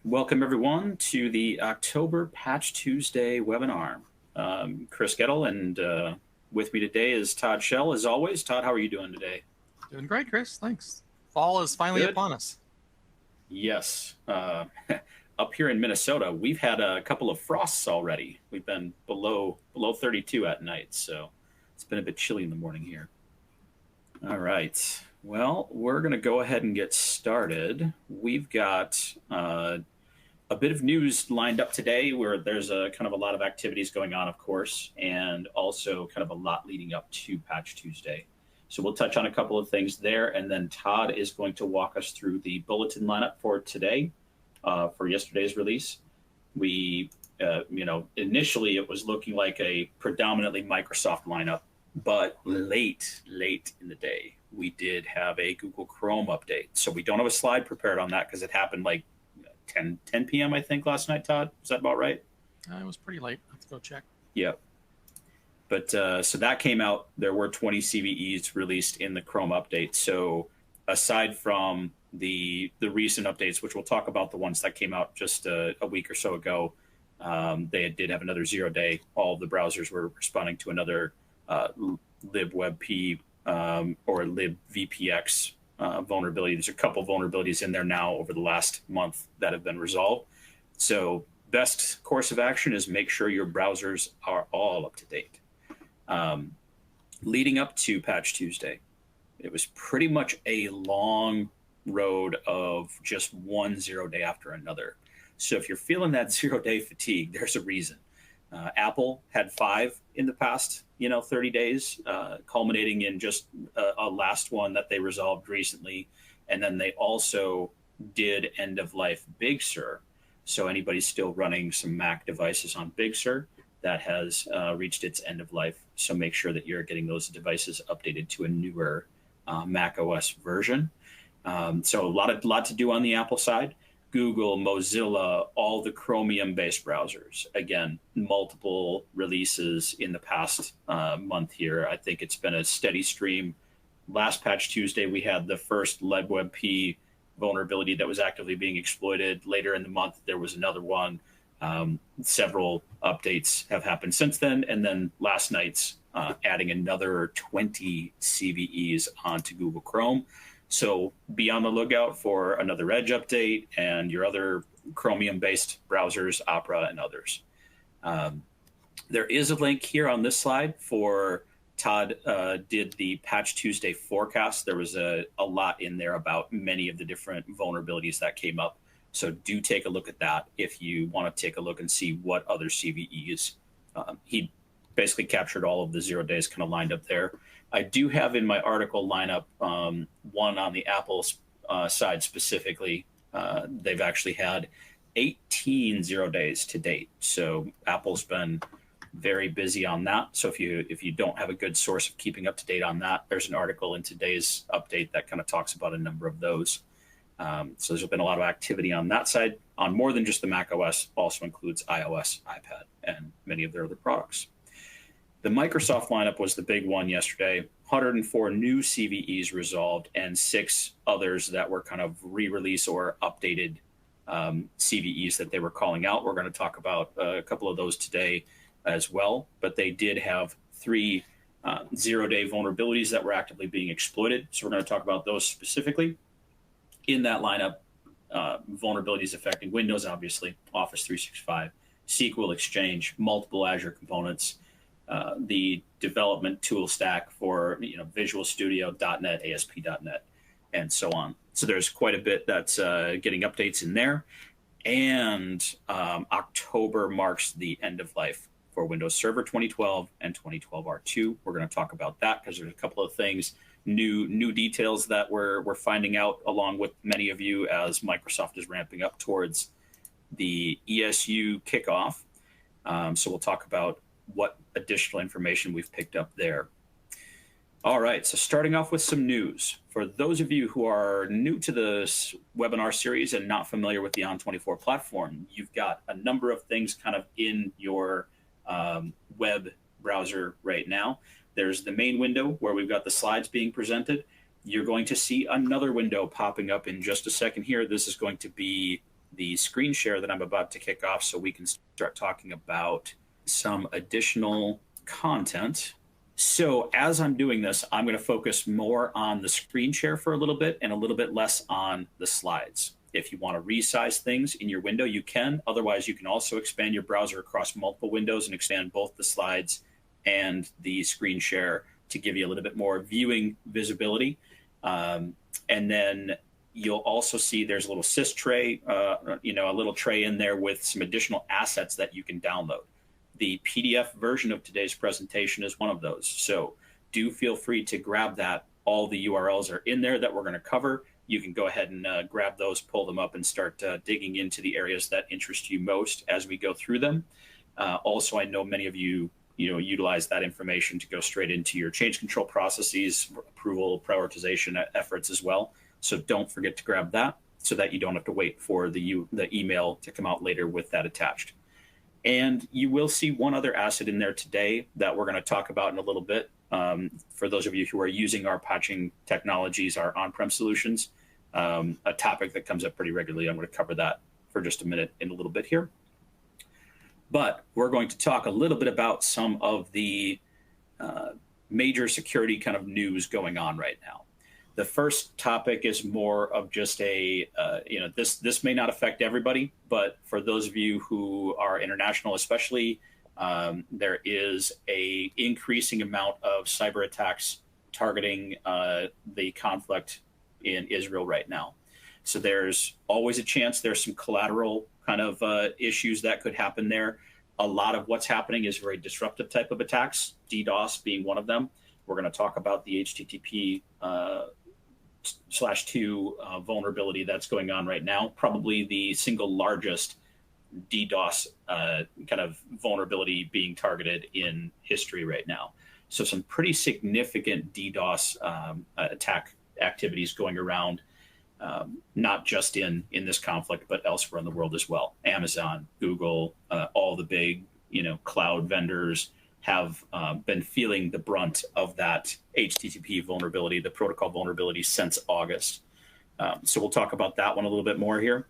Welcome, everyone, to the October Patch Tuesday webinar. Chris Gettle, and with me today is Todd Shell, as always. Todd, how are you doing today? Doing great, Chris. Thanks. Fall is finally Good. upon us. Yes. Up here in Minnesota, we've had a couple of frosts already. We've been below 32 at night, so it's been a bit chilly in the morning here. All right. Well, we're going to go ahead and get started. We've got a bit of news lined up today where there's a kind of a lot of activities going on, of course, and also kind of a lot leading up to Patch Tuesday. So we'll touch on a couple of things there, and then Todd is going to walk us through the bulletin lineup for today, for yesterday's release. We, initially it was looking like a predominantly Microsoft lineup, but late in the day, we did have a Google Chrome update. So we don't have a slide prepared on that because it happened like 10 p.m. I think last night. Todd, is that about right? It was pretty late. Let's go check. Yeah. But so that came out. There were 20 CVEs released in the Chrome update. So aside from the recent updates, which we'll talk about, the ones that came out just a week or so ago, they did have another 0-day. All of the browsers were responding to another libwebp or libvpx vulnerability. There's a couple vulnerabilities in there now over the last month that have been resolved. So best course of action is make sure your browsers are all up to date. Leading up to Patch Tuesday, it was pretty much a long road of just one 0-day after another. So if you're feeling that 0-day fatigue, there's a reason. Apple had 5 in the past, 30 days, culminating in just a last one that they resolved recently. And then they also did end of life Big Sur. So anybody still running some Mac devices on Big Sur, that has reached its end of life. So make sure that you're getting those devices updated to a newer Mac OS version. So a lot to do on the Apple side. Google, Mozilla, all the Chromium-based browsers. Again, multiple releases in the past month here. I think it's been a steady stream. Last Patch Tuesday, we had the first libwebp vulnerability that was actively being exploited. Later in the month, there was another one. Several updates have happened since then. And then last night's adding another 20 CVEs onto Google Chrome. So be on the lookout for another Edge update and your other Chromium-based browsers, Opera and others. There is a link here on this slide for Todd did the Patch Tuesday forecast. There was a lot in there about many of the different vulnerabilities that came up. So do take a look at that if you want to take a look and see what other CVEs. He basically captured all of the 0 days kind of lined up there. I do have in my article lineup one on the Apple side specifically. They've actually had 18 0 days to date. So Apple's been very busy on that. So if you don't have a good source of keeping up to date on that, there's an article in today's update that kind of talks about a number of those. So there's been a lot of activity on that side, on more than just the Mac OS, also includes iOS, iPad, and many of their other products. The Microsoft lineup was the big one yesterday. 104 new CVEs resolved and 6 others that were kind of re-release or updated CVEs that they were calling out. We're going to talk about a couple of those today as well, but they did have 3 0-day vulnerabilities that were actively being exploited. So we're going to talk about those specifically. In that lineup, vulnerabilities affecting Windows, obviously, Office 365, SQL Exchange, multiple Azure components, the development tool stack for Visual Studio, .NET, ASP.NET, and so on. So there's quite a bit that's getting updates in there. And October marks the end of life for Windows Server 2012 and 2012 R2. We're going to talk about that because there's a couple of things, new details that we're finding out along with many of you as Microsoft is ramping up towards the ESU kickoff. So we'll talk about what additional information we've picked up there. All right, so starting off with some news. For those of you who are new to this webinar series and not familiar with the On24 platform, you've got a number of things kind of in your web browser right now. There's the main window where we've got the slides being presented. You're going to see another window popping up in just a second here. This is going to be the screen share that I'm about to kick off so we can start talking about some additional content. So as I'm doing this, I'm going to focus more on the screen share for a little bit and a little bit less on the slides. If you want to resize things in your window, you can. Otherwise, you can also expand your browser across multiple windows and expand both the slides and the screen share to give you a little bit more viewing visibility. And then you'll also see there's a little sys tray, a little tray in there with some additional assets that you can download. The PDF version of today's presentation is one of those. So do feel free to grab that. All the URLs are in there that we're going to cover. You can go ahead and grab those, pull them up, and start digging into the areas that interest you most as we go through them. Also, I know many of you, utilize that information to go straight into your change control processes, approval, prioritization efforts as well. So don't forget to grab that so that you don't have to wait for the email to come out later with that attached. And you will see one other asset in there today that we're going to talk about in a little bit. For those of you who are using our patching technologies, our on-prem solutions, a topic that comes up pretty regularly. I'm going to cover that for just a minute in a little bit here. But we're going to talk a little bit about some of the major security kind of news going on right now. The first topic is more of just this may not affect everybody, but for those of you who are international, especially, there is a increasing amount of cyber attacks targeting the conflict in Israel right now. So there's always a chance there's some collateral kind of issues that could happen there. A lot of what's happening is very disruptive type of attacks, DDoS being one of them. We're going to talk about the HTTP /2 vulnerability that's going on right now, probably the single largest DDoS kind of vulnerability being targeted in history right now. So some pretty significant DDoS attack activities going around, not just in this conflict, but elsewhere in the world as well. Amazon, Google, all the big cloud vendors have been feeling the brunt of that HTTP vulnerability, the protocol vulnerability since August. So we'll talk about that one a little bit more here.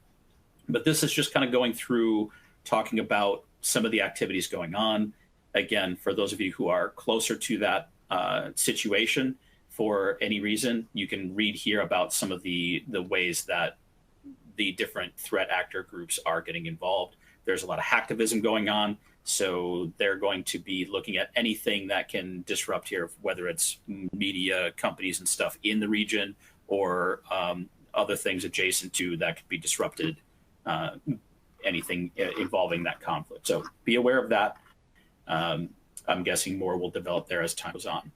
But this is just kind of going through talking about some of the activities going on. Again, for those of you who are closer to that situation for any reason, you can read here about some of the ways that the different threat actor groups are getting involved. There's a lot of hacktivism going on. So they're going to be looking at anything that can disrupt here, whether it's media companies and stuff in the region or other things adjacent to that could be disrupted, anything involving that conflict. So be aware of that. I'm guessing more will develop there as time goes on.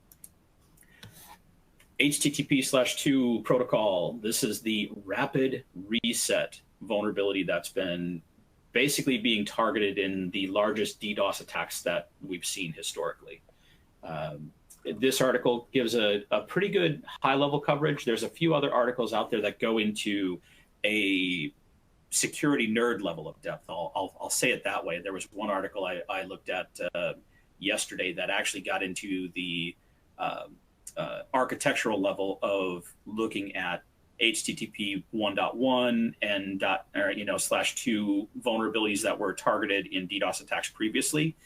HTTP/2 protocol. This is the rapid reset vulnerability that's been basically being targeted in the largest DDoS attacks that we've seen historically. This article gives a pretty good high-level coverage. There's a few other articles out there that go into a security nerd level of depth. I'll say it that way. There was one article I looked at yesterday that actually got into the architectural level of looking at HTTP 1.1 and /2 vulnerabilities that were targeted in DDoS attacks previously,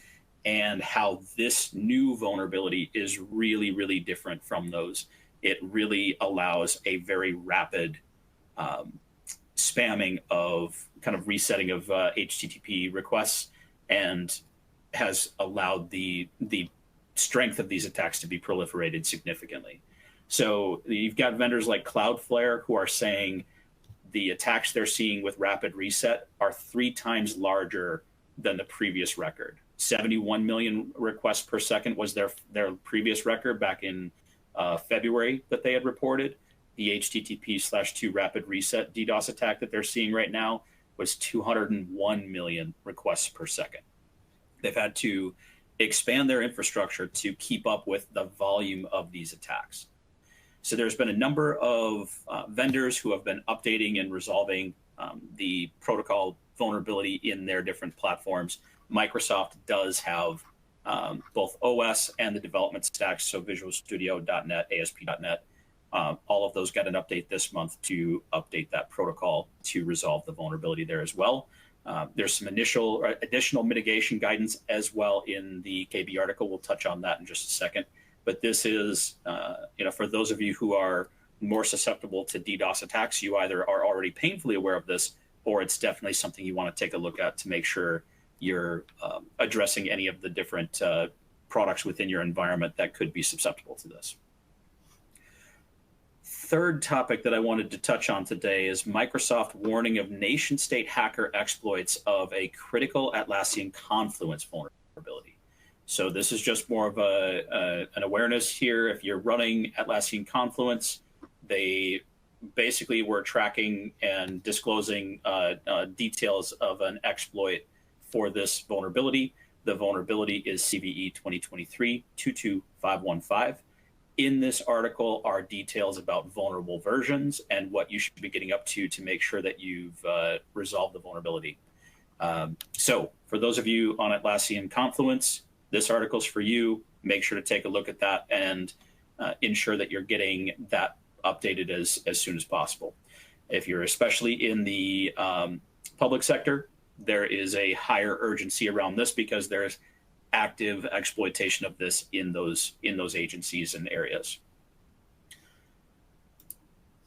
and how this new vulnerability is really, really different from those. It really allows a very rapid spamming of kind of resetting of HTTP requests, and has allowed the strength of these attacks to be proliferated significantly. So you've got vendors like Cloudflare who are saying the attacks they're seeing with rapid reset are 3 times larger than the previous record. 71 million requests per second was their previous record back in February that they had reported. The HTTP/2 rapid reset DDoS attack that they're seeing right now was 201 million requests per second. They've had to expand their infrastructure to keep up with the volume of these attacks. So there's been a number of vendors who have been updating and resolving the protocol vulnerability in their different platforms. Microsoft does have both OS and the development stacks, so Visual Studio.net, ASP.net. All of those got an update this month to update that protocol to resolve the vulnerability there as well. There's some additional mitigation guidance as well in the KB article. We'll touch on that in just a second. But this is, for those of you who are more susceptible to DDoS attacks, you either are already painfully aware of this, or it's definitely something you want to take a look at to make sure you're addressing any of the different products within your environment that could be susceptible to this. Third topic that I wanted to touch on today is Microsoft warning of nation-state hacker exploits of a critical Atlassian Confluence vulnerability. So this is just more of an awareness here. If you're running Atlassian Confluence, they basically were tracking and disclosing details of an exploit for this vulnerability. The vulnerability is CVE 2023-22515. In this article are details about vulnerable versions and what you should be getting up to make sure that you've resolved the vulnerability. So for those of you on Atlassian Confluence, this article's for you. Make sure to take a look at that and ensure that you're getting that updated as soon as possible. If you're especially in the public sector, there is a higher urgency around this because there's active exploitation of this in those agencies and areas.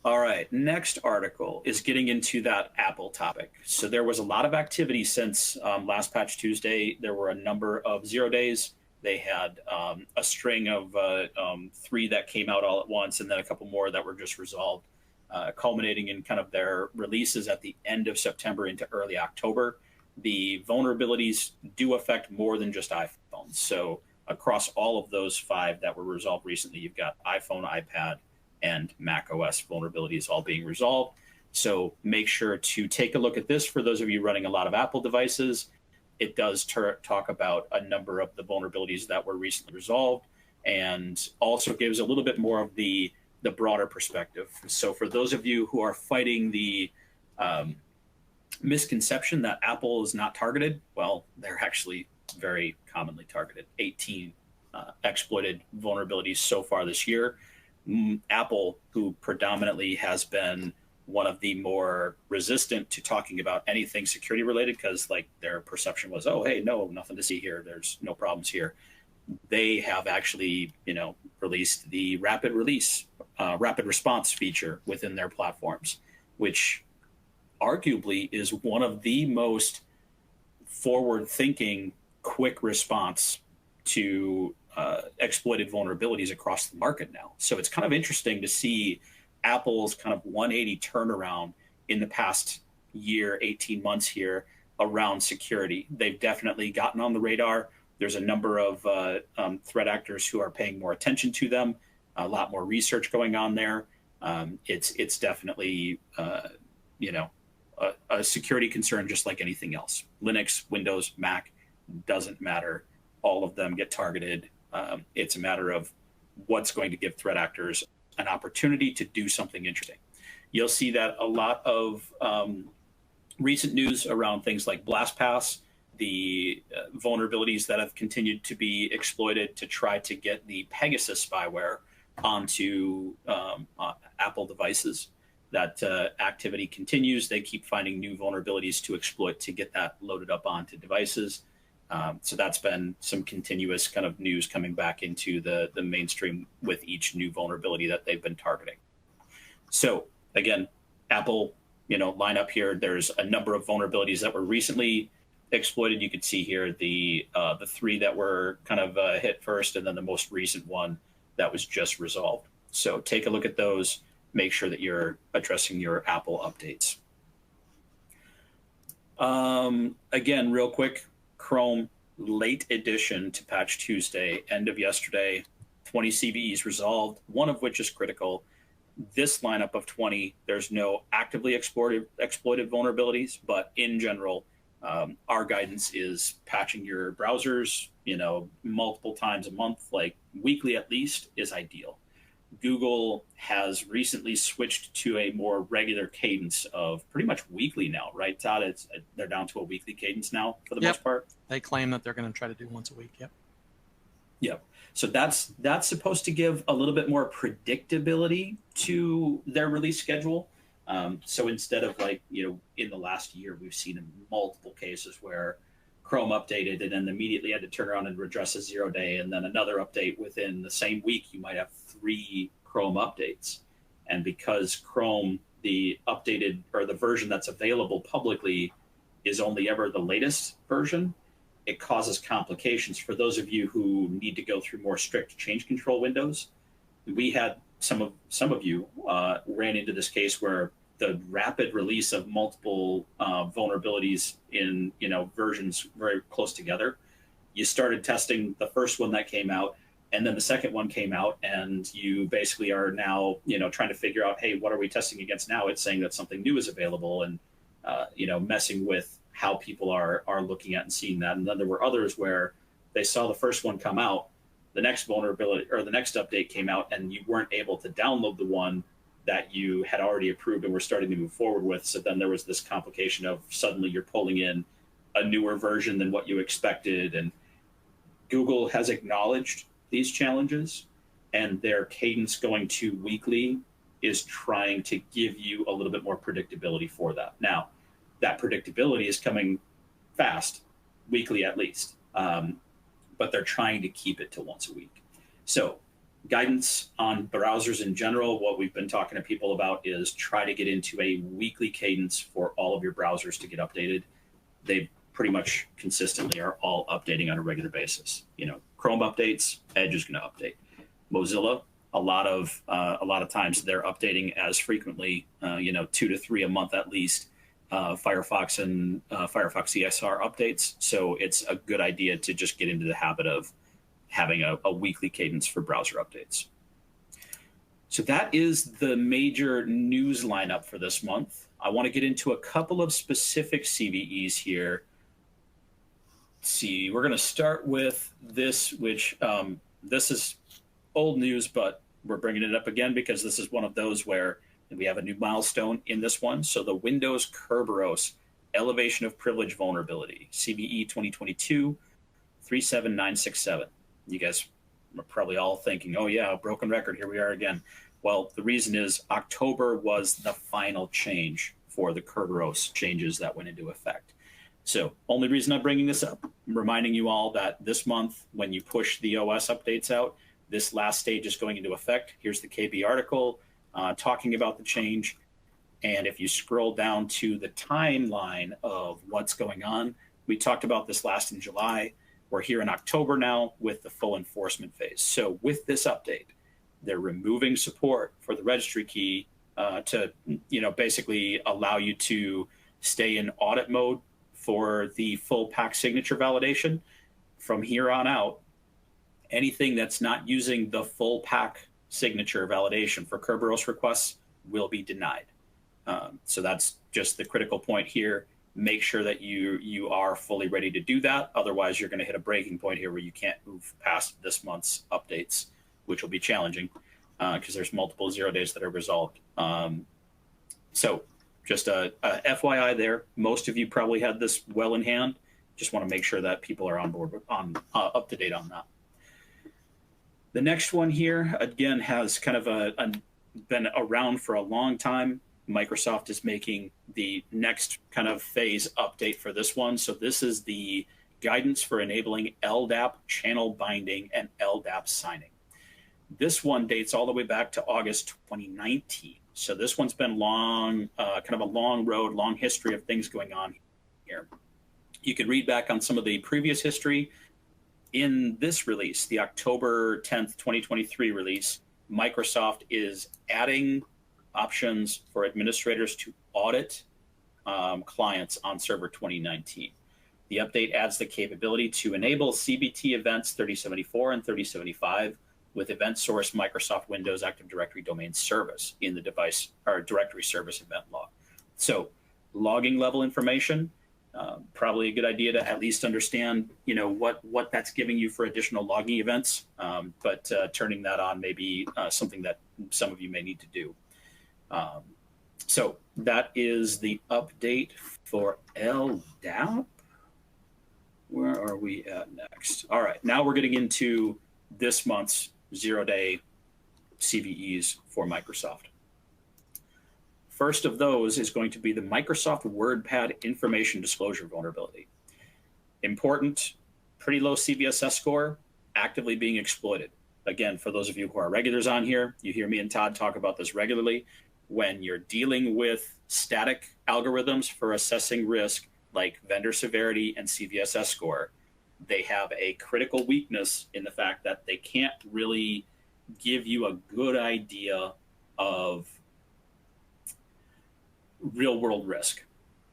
All right, next article is getting into that Apple topic. So there was a lot of activity since last Patch Tuesday. There were a number of 0 days. They had a string of 3 that came out all at once, and then a couple more that were just resolved, culminating in kind of their releases at the end of September into early October. The vulnerabilities do affect more than just iPhones. So across all of those 5 that were resolved recently, you've got iPhone, iPad, and Mac OS vulnerabilities all being resolved. So make sure to take a look at this for those of you running a lot of Apple devices. It does talk about a number of the vulnerabilities that were recently resolved, and also gives a little bit more of the broader perspective. So for those of you who are fighting the misconception that Apple is not targeted, well, they're actually very commonly targeted. 18 exploited vulnerabilities so far this year. Apple, who predominantly has been one of the more resistant to talking about anything security related, because like their perception was, oh, hey, no, nothing to see here. There's no problems here. They have actually, released the rapid response feature within their platforms, which arguably is one of the most forward-thinking quick response to exploited vulnerabilities across the market now. So it's kind of interesting to see Apple's kind of 180 turnaround in the past year, 18 months here around security. They've definitely gotten on the radar. There's a number of threat actors who are paying more attention to them, a lot more research going on there. It's definitely, a security concern just like anything else. Linux, Windows, Mac, doesn't matter. All of them get targeted. It's a matter of what's going to give threat actors an opportunity to do something interesting. You'll see that a lot of recent news around things like BlastPass, the vulnerabilities that have continued to be exploited to try to get the Pegasus spyware onto Apple devices. That activity continues. They keep finding new vulnerabilities to exploit to get that loaded up onto devices. So that's been some continuous kind of news coming back into the mainstream with each new vulnerability that they've been targeting. So again, Apple, line up here. There's a number of vulnerabilities that were recently exploited. You can see here the 3 that were kind of hit first, and then the most recent one that was just resolved. So take a look at those. Make sure that you're addressing your Apple updates. Again, real quick, Chrome late addition to Patch Tuesday, end of yesterday, 20 CVEs resolved, one of which is critical. This lineup of 20, there's no actively exploited vulnerabilities, but in general, our guidance is patching your browsers, multiple times a month, like weekly at least, is ideal. Google has recently switched to a more regular cadence of pretty much weekly now, right, Todd? They're down to a weekly cadence now for the most part. They claim that they're going to try to do once a week. Yep. So that's supposed to give a little bit more predictability to their release schedule. So instead of like, in the last year, we've seen in multiple cases where Chrome updated and then immediately had to turn around and redress a 0 day, and then another update within the same week, you might have 3 Chrome updates. And because Chrome, the updated or the version that's available publicly is only ever the latest version, it causes complications for those of you who need to go through more strict change control windows. We had some of you ran into this case where the rapid release of multiple vulnerabilities in versions very close together. You started testing the first one that came out, and then the second one came out, and you basically are now trying to figure out, hey, what are we testing against now? It's saying that something new is available, and messing with how people are looking at and seeing that. And then there were others where they saw the first one come out, the next vulnerability or the next update came out, and you weren't able to download the one that you had already approved and were starting to move forward with. So then there was this complication of suddenly you're pulling in a newer version than what you expected. And Google has acknowledged these challenges, and their cadence going to weekly is trying to give you a little bit more predictability for that. Now, that predictability is coming fast, weekly at least. But they're trying to keep it to once a week. So guidance on browsers in general, what we've been talking to people about is try to get into a weekly cadence for all of your browsers to get updated. They pretty much consistently are all updating on a regular basis. Chrome updates, Edge is going to update. Mozilla, a lot of times they're updating as frequently, 2 to 3 a month at least. Firefox and Firefox ESR updates. So it's a good idea to just get into the habit of having a weekly cadence for browser updates. So that is the major news lineup for this month. I want to get into a couple of specific CVEs here. Let's see, we're going to start with this, which this is old news, but we're bringing it up again because this is one of those where we have a new milestone in this one. So the Windows Kerberos Elevation of Privilege Vulnerability, CVE 2022 37967. You guys are probably all thinking, oh yeah, broken record, here we are again. Well, the reason is October was the final change for the Kerberos changes that went into effect. So only reason I'm bringing this up, I'm reminding you all that this month, when you push the OS updates out, this last stage is going into effect. Here's the KB article talking about the change. And if you scroll down to the timeline of what's going on, we talked about this last in July. We're here in October now with the full enforcement phase. So with this update, they're removing support for the registry key to basically allow you to stay in audit mode for the full pack signature validation. From here on out, anything that's not using the full pack signature validation for Kerberos requests will be denied. So that's just the critical point here. Make sure that you are fully ready to do that. Otherwise, you're going to hit a breaking point here where you can't move past this month's updates, which will be challenging because there's multiple 0 days that are resolved. So just a FYI there. Most of you probably had this well in hand. Just want to make sure that people are on board up to date on that. The next one here, again, has kind of been around for a long time. Microsoft is making the next kind of phase update for this one. So this is the guidance for enabling LDAP channel binding and LDAP signing. This one dates all the way back to August 2019. So this one's been long, kind of a long road, long history of things going on here. You can read back on some of the previous history. In this release, the October 10th, 2023 release, Microsoft is adding options for administrators to audit clients on Server 2019. The update adds the capability to enable CBT events 3074 and 3075 with event source Microsoft Windows Active Directory domain service in the device or directory service event log. So logging level information, probably a good idea to at least understand, what that's giving you for additional logging events. But turning that on may be something that some of you may need to do. So that is the update for LDAP. Where are we at next? All right, now we're getting into this month's 0 day CVEs for Microsoft. first of those is going to be the Microsoft WordPad information disclosure vulnerability. Important, pretty low CVSS score, actively being exploited. Again, for those of you who are regulars on here, you hear me and Todd talk about this regularly. When you're dealing with static algorithms for assessing risk, like vendor severity and CVSS score, they have a critical weakness in the fact that they can't really give you a good idea of real world risk.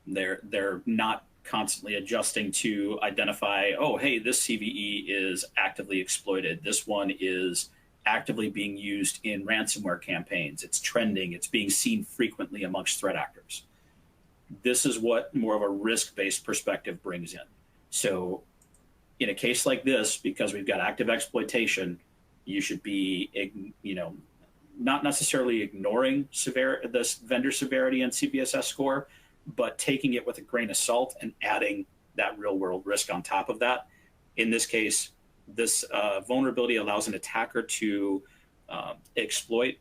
They're not constantly adjusting to identify, oh, hey, this CVE is actively exploited. This one is actively being used in ransomware campaigns. It's trending. It's being seen frequently amongst threat actors. This is what more of a risk-based perspective brings in. So in a case like this, because we've got active exploitation, you should be, not necessarily ignoring this vendor severity and CVSS score, but taking it with a grain of salt and adding that real world risk on top of that. In this case, this vulnerability allows an attacker to exploit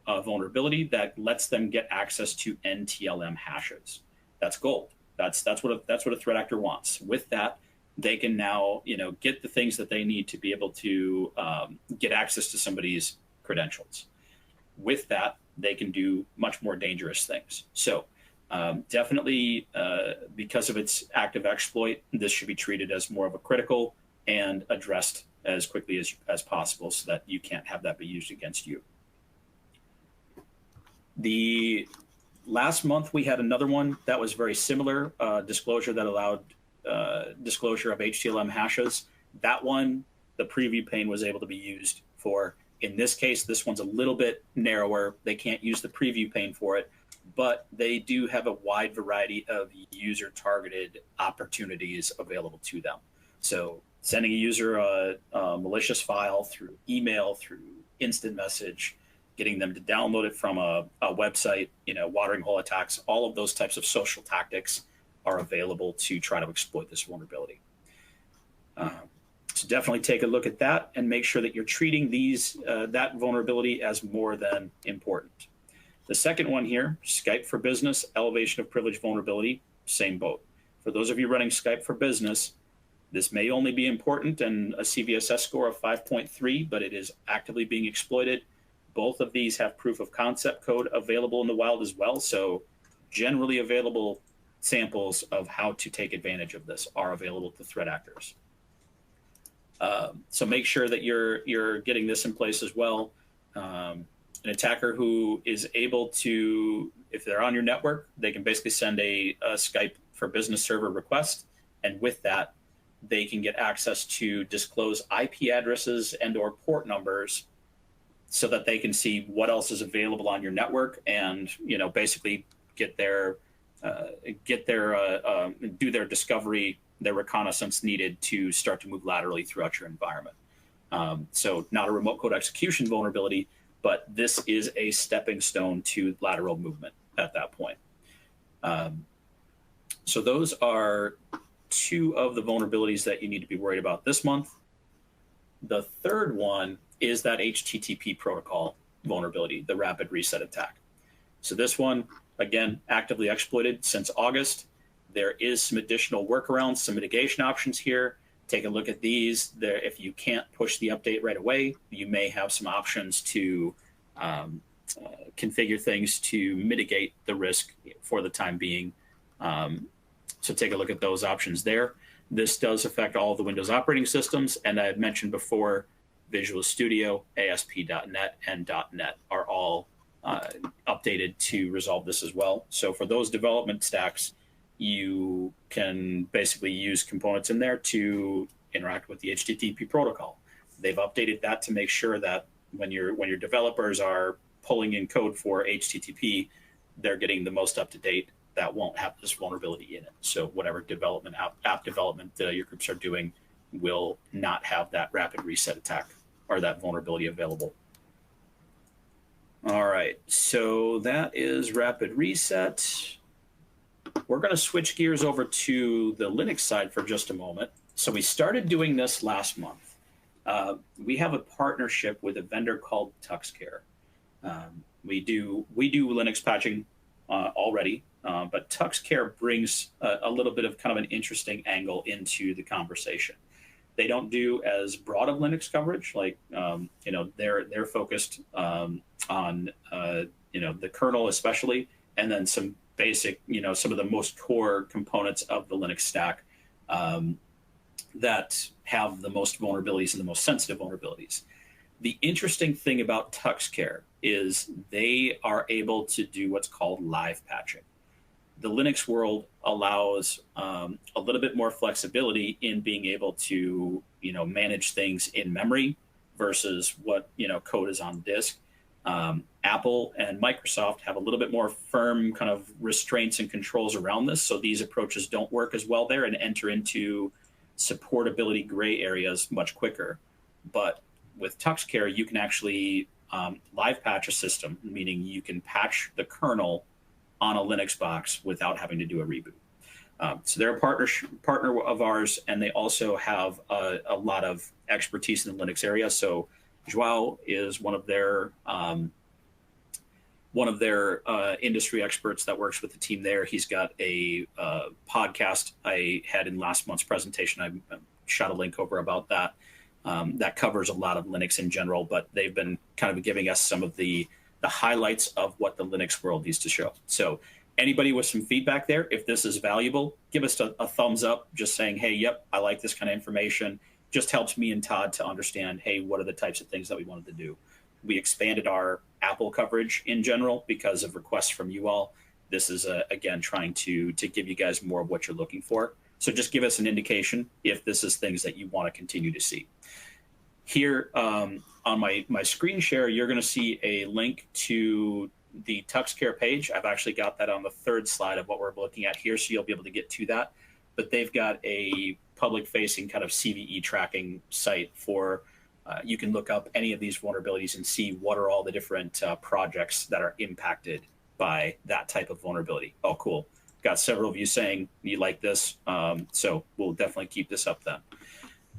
a vulnerability that lets them get access to NTLM hashes. That's gold. That's what a threat actor wants. With that, they can now get the things that they need to be able to get access to somebody's credentials. With that, they can do much more dangerous things. So definitely, because of its active exploit, this should be treated as more of a critical and addressed as quickly as possible so that you can't have that be used against you. The last month, we had another one that was very similar, disclosure that allowed disclosure of HTLM hashes. That one, the preview pane was able to be used for. In this case, this one's a little bit narrower. They can't use the preview pane for it, but they do have a wide variety of user-targeted opportunities available to them. So sending a user a malicious file through email, through instant message, getting them to download it from a website, watering hole attacks, all of those types of social tactics are available to try to exploit this vulnerability. So definitely take a look at that and make sure that you're treating that vulnerability as more than important. The second one here, Skype for Business, elevation of privilege vulnerability, same boat. For those of you running Skype for Business, this may only be important and a CVSS score of 5.3, but it is actively being exploited. Both of these have proof of concept code available in the wild as well. So generally available samples of how to take advantage of this are available to threat actors. So make sure that you're getting this in place as well. An attacker who is able to, if they're on your network, they can basically send a Skype for Business server request. And with that, they can get access to disclose IP addresses and or port numbers so that they can see what else is available on your network and, basically do their discovery, their reconnaissance needed to start to move laterally throughout your environment. So not a remote code execution vulnerability, but this is a stepping stone to lateral movement at that point. So those are two of the vulnerabilities that you need to be worried about this month. The third one is that HTTP protocol vulnerability, the rapid reset attack. So this one, again, actively exploited since August. There is some additional workarounds, some mitigation options here. Take a look at these. If you can't push the update right away, you may have some options to configure things to mitigate the risk for the time being. So take a look at those options there. This does affect all of the Windows operating systems, and I had mentioned before, Visual Studio, ASP.NET, and .NET are all updated to resolve this as well. So for those development stacks, you can basically use components in there to interact with the HTTP protocol. They've updated that to make sure that when your developers are pulling in code for HTTP, they're getting the most up to date that won't have this vulnerability in it. So whatever development app development your groups are doing will not have that rapid reset attack or that vulnerability available. All right, so that is rapid reset. We're going to switch gears over to the Linux side for just a moment. So we started doing this last month. We have a partnership with a vendor called TuxCare. We do Linux patching already, but TuxCare brings a little bit of kind of an interesting angle into the conversation. They don't do as broad of Linux coverage, like they're focused on the kernel especially, and then some basic, some of the most core components of the Linux stack that have the most vulnerabilities and the most sensitive vulnerabilities. The interesting thing about TuxCare is they are able to do what's called live patching. The Linux world allows a little bit more flexibility in being able to manage things in memory versus what code is on disk. Apple and Microsoft have a little bit more firm kind of restraints and controls around this, so these approaches don't work as well there and enter into supportability gray areas much quicker. But with TuxCare, you can actually live patch a system, meaning you can patch the kernel on a Linux box without having to do a reboot. So they're a partner of ours, and they also have a lot of expertise in the Linux area. So Joao is one of their industry experts that works with the team there. He's got a podcast I had in last month's presentation. I shot a link over about that. That covers a lot of Linux in general, but they've been kind of giving us some of the highlights of what the Linux world needs to show. So anybody with some feedback there, if this is valuable, give us a thumbs up, just saying, hey, yep, I like this kind of information. Just helps me and Todd to understand, hey, what are the types of things that we wanted to do. We expanded our Apple coverage in general because of requests from you all. This is, again, trying to give you guys more of what you're looking for. So just give us an indication if this is things that you want to continue to see. Here on my screen share, you're going to see a link to the TuxCare page. I've actually got that on the third slide of what we're looking at here, so you'll be able to get to that. But they've got a public-facing kind of CVE tracking site for you can look up any of these vulnerabilities and see what are all the different projects that are impacted by that type of vulnerability. Oh, cool. Got several of you saying you like this, so we'll definitely keep this up then.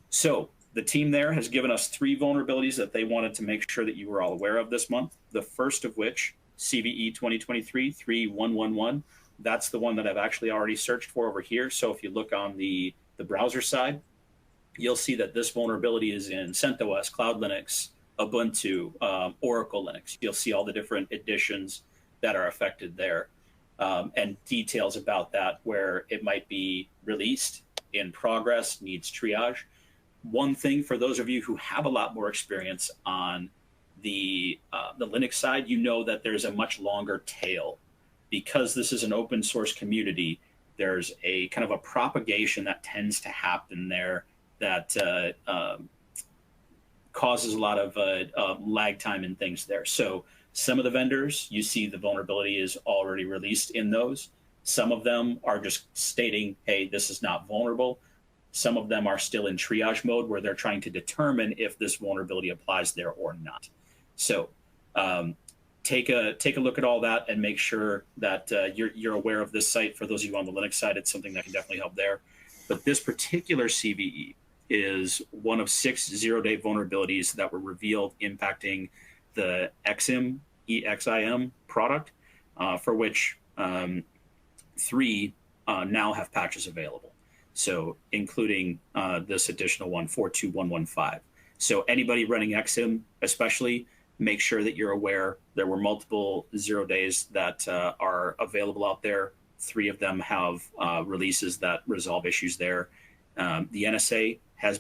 So the team there has given us 3 vulnerabilities that they wanted to make sure that you were all aware of this month. The first of which, CVE 2023-3111, that's the one that I've actually already searched for over here. So if you look on the browser side, you'll see that this vulnerability is in CentOS, Cloud Linux, Ubuntu, Oracle Linux. You'll see all the different editions that are affected there, and details about that, where it might be released, in progress, needs triage. One thing for those of you who have a lot more experience on the Linux side, you know that there's a much longer tail. Because this is an open source community, there's a kind of a propagation that tends to happen there that causes a lot of lag time and things there. So some of the vendors, you see the vulnerability is already released in those. Some of them are just stating, hey, this is not vulnerable. Some of them are still in triage mode where they're trying to determine if this vulnerability applies there or not. So take a look at all that and make sure that you're aware of this site. For those of you on the Linux side, it's something that can definitely help there. But this particular CVE is one of 6 zero-day vulnerabilities that were revealed impacting the EXIM product, for which 3 now have patches available. So including this additional one, 42115. So anybody running EXIM, especially, make sure that you're aware there were multiple 0 days that are available out there. 3 of them have releases that resolve issues there. The NSA has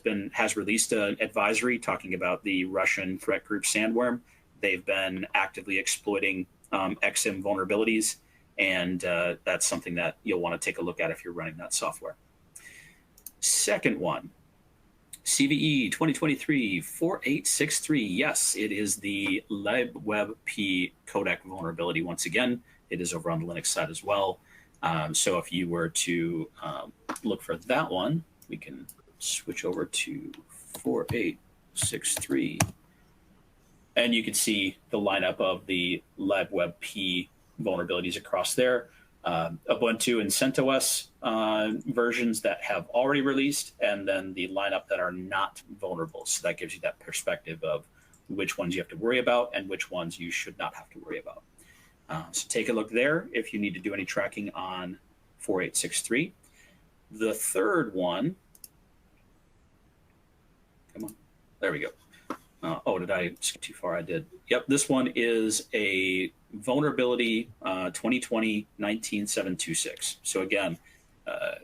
released an advisory talking about the Russian threat group Sandworm. They've been actively exploiting EXIM vulnerabilities, and that's something that you'll want to take a look at if you're running that software. Second one, CVE 2023-4863. Yes, it is the libwebp codec vulnerability. Once again, it is over on the Linux side as well. So if you were to look for that one, we can switch over to 4863. And you can see the lineup of the libwebp vulnerabilities across there. Ubuntu and CentOS versions that have already released, and then the lineup that are not vulnerable. So that gives you that perspective of which ones you have to worry about and which ones you should not have to worry about. So take a look there if you need to do any tracking on 4863. The third one, come on, there we go. Oh, did I skip too far? I did. Yep, this one is a vulnerability 2020-19726. So again,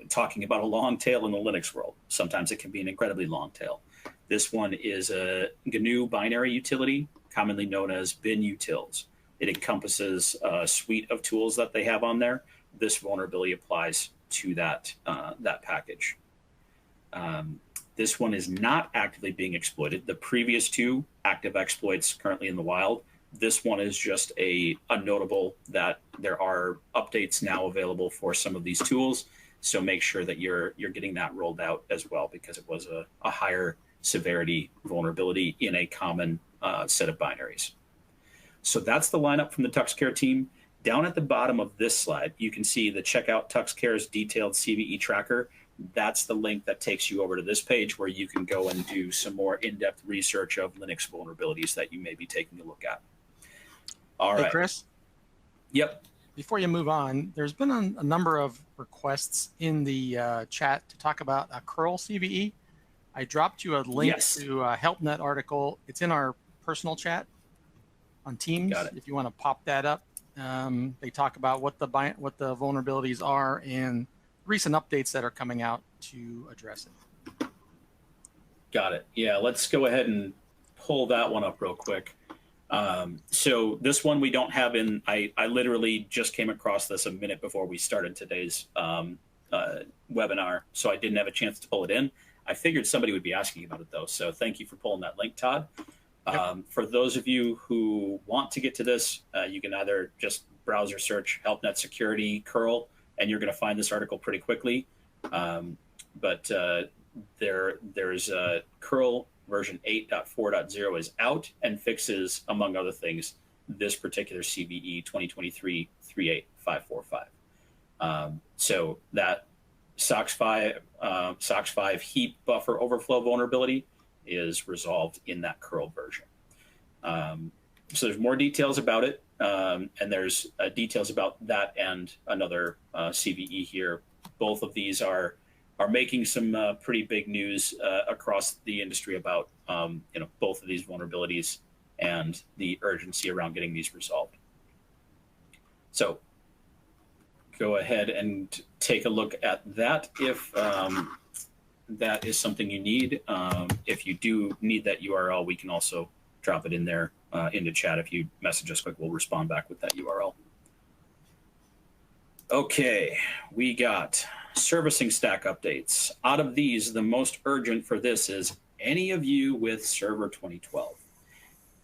talking about a long tail in the Linux world. Sometimes it can be an incredibly long tail. This one is a GNU binary utility, commonly known as bin utils. It encompasses a suite of tools that they have on there. This vulnerability applies to that package. This one is not actively being exploited. The previous two active exploits currently in the wild. This one is just a notable that there are updates now available for some of these tools. So make sure that you're getting that rolled out as well, because it was a higher severity vulnerability in a common set of binaries. So that's the lineup from the TuxCare team. Down at the bottom of this slide, you can see the checkout TuxCare's detailed CVE tracker. That's the link that takes you over to this page where you can go and do some more in-depth research of Linux vulnerabilities that you may be taking a look at. All right. Hey, Chris? Yep. Before you move on, there's been a number of requests in the chat to talk about a curl CVE. I dropped you a link to a HelpNet article. It's in our personal chat on Teams. Got it. If you want to pop that up, they talk about what the vulnerabilities are and recent updates that are coming out to address it. Got it. Yeah, let's go ahead and pull that one up real quick. So this one we don't have in, I literally just came across this a minute before we started today's webinar, so I didn't have a chance to pull it in. I figured somebody would be asking about it though, so thank you for pulling that link, Todd. Yep. For those of you who want to get to this, you can either just browser search HelpNet Security curl, and you're going to find this article pretty quickly. But there's curl version 8.4.0 is out and fixes, among other things, this particular CVE 2023-38545. So that SOX 5 heap buffer overflow vulnerability is resolved in that curl version. So there's more details about it, and there's details about that and another CVE here. Both of these are making some pretty big news across the industry about both of these vulnerabilities and the urgency around getting these resolved. So go ahead and take a look at that if that is something you need. If you do need that URL, we can also drop it in there into chat. If you message us quick, we'll respond back with that URL. Okay, we got servicing stack updates. Out of these, the most urgent for this is any of you with Server 2012.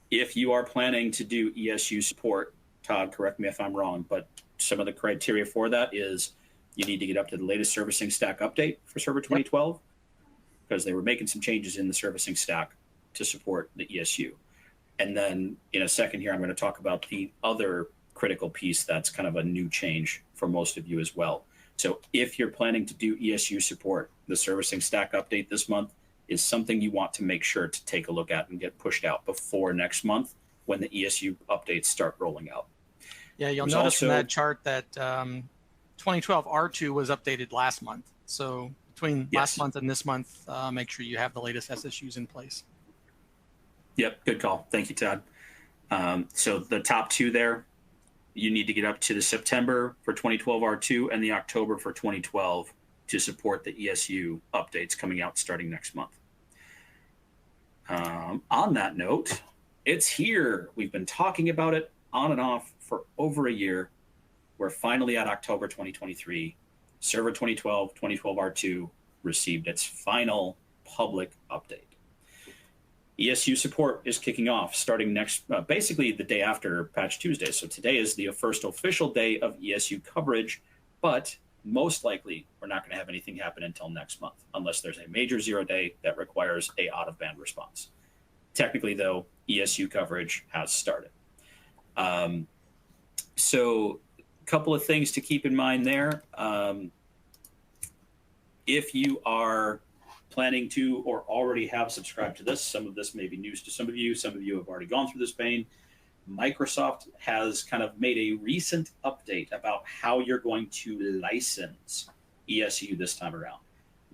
If you are planning to do ESU support, Todd, correct me if I'm wrong, but some of the criteria for that is you need to get up to the latest servicing stack update for Server 2012, because they were making some changes in the servicing stack to support the ESU. And then in a second here, I'm going to talk about the other critical piece that's kind of a new change for most of you as well. So if you're planning to do ESU support, the servicing stack update this month is something you want to make sure to take a look at and get pushed out before next month when the ESU updates start rolling out. Yeah, you'll notice from that chart that 2012 R2 was updated last month. So between last month and this month, make sure you have the latest SSUs in place. Yep, good call. Thank you, Todd. So the top two there, you need to get up to the September for 2012 R2 and the October for 2012 to support the ESU updates coming out starting next month. On that note, it's here. We've been talking about it on and off for over a year. We're finally at October 2023. Server 2012 R2 received its final public update. ESU support is kicking off starting next, basically the day after Patch Tuesday. So today is the first official day of ESU coverage, but most likely we're not going to have anything happen until next month, unless there's a major 0 day that requires a out-of-band response. Technically, though, ESU coverage has started. So a couple of things to keep in mind there. If you are planning to or already have subscribed to this, some of this may be news to some of you have already gone through this pain. Microsoft has kind of made a recent update about how you're going to license ESU this time around.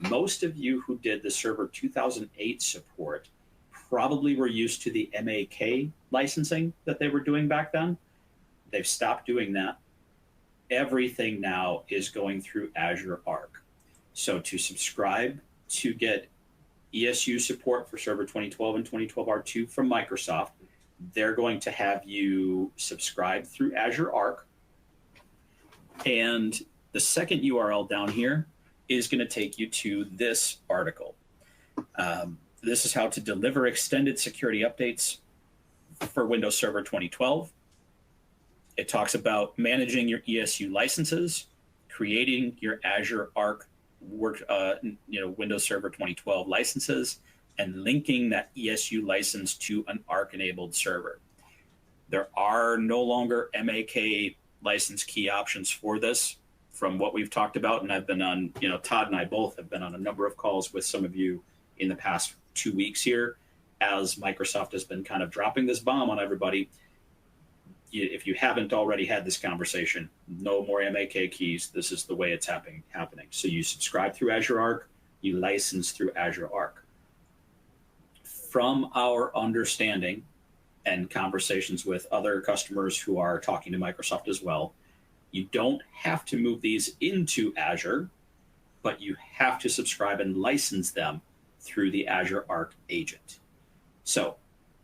Most of you who did the Server 2008 support probably were used to the MAK licensing that they were doing back then. They've stopped doing that. Everything now is going through Azure Arc. So to subscribe to get ESU support for Server 2012 and 2012 R2 from Microsoft, they're going to have you subscribe through Azure Arc. And the second URL down here is going to take you to this article. This is how to deliver extended security updates for Windows Server 2012. It talks about managing your ESU licenses, creating your Azure Arc Windows Server 2012 licenses, and linking that ESU license to an Arc-enabled server. There are no longer MAK license key options for this from what we've talked about. And I've been on, Todd and I both have been on a number of calls with some of you in the past 2 weeks here as Microsoft has been kind of dropping this bomb on everybody. If you haven't already had this conversation, no more MAK keys. This is the way it's happening. So you subscribe through Azure Arc, you license through Azure Arc. From our understanding and conversations with other customers who are talking to Microsoft as well, you don't have to move these into Azure, but you have to subscribe and license them through the Azure Arc agent. So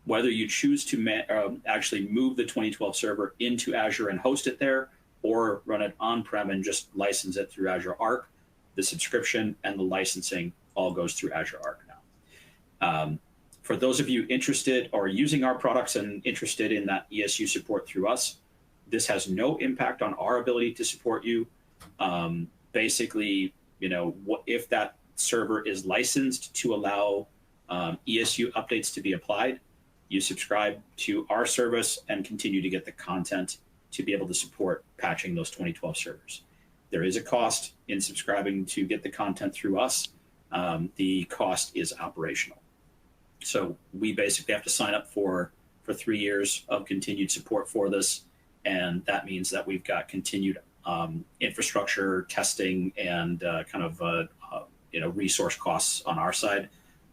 whether you choose to actually move the 2012 server into Azure and host it there, or run it on-prem and just license it through Azure Arc, the subscription and the licensing all goes through Azure Arc now. For those of you interested or using our products and interested in that ESU support through us, this has no impact on our ability to support you. Basically, if that server is licensed to allow ESU updates to be applied, you subscribe to our service and continue to get the content to be able to support patching those 2012 servers. There is a cost in subscribing to get the content through us. The cost is operational. So we basically have to sign up for 3 years of continued support for this. And that means that we've got continued infrastructure testing and resource costs on our side.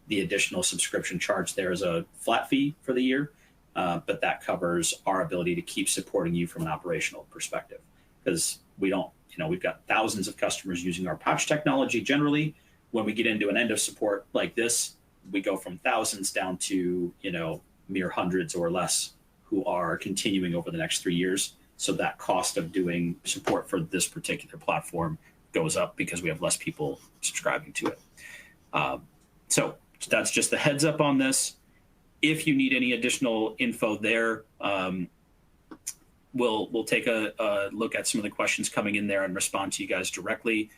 The additional subscription charge there is a flat fee for the year, but that covers our ability to keep supporting you from an operational perspective, because we've got thousands of customers using our patch technology generally. When we get into an end of support like this, we go from thousands down to mere hundreds or less who are continuing over the next 3 years. So that cost of doing support for this particular platform goes up because we have less people subscribing to it. So that's just the heads up on this. If you need any additional info there, we'll take a look at some of the questions coming in there and respond to you guys directly.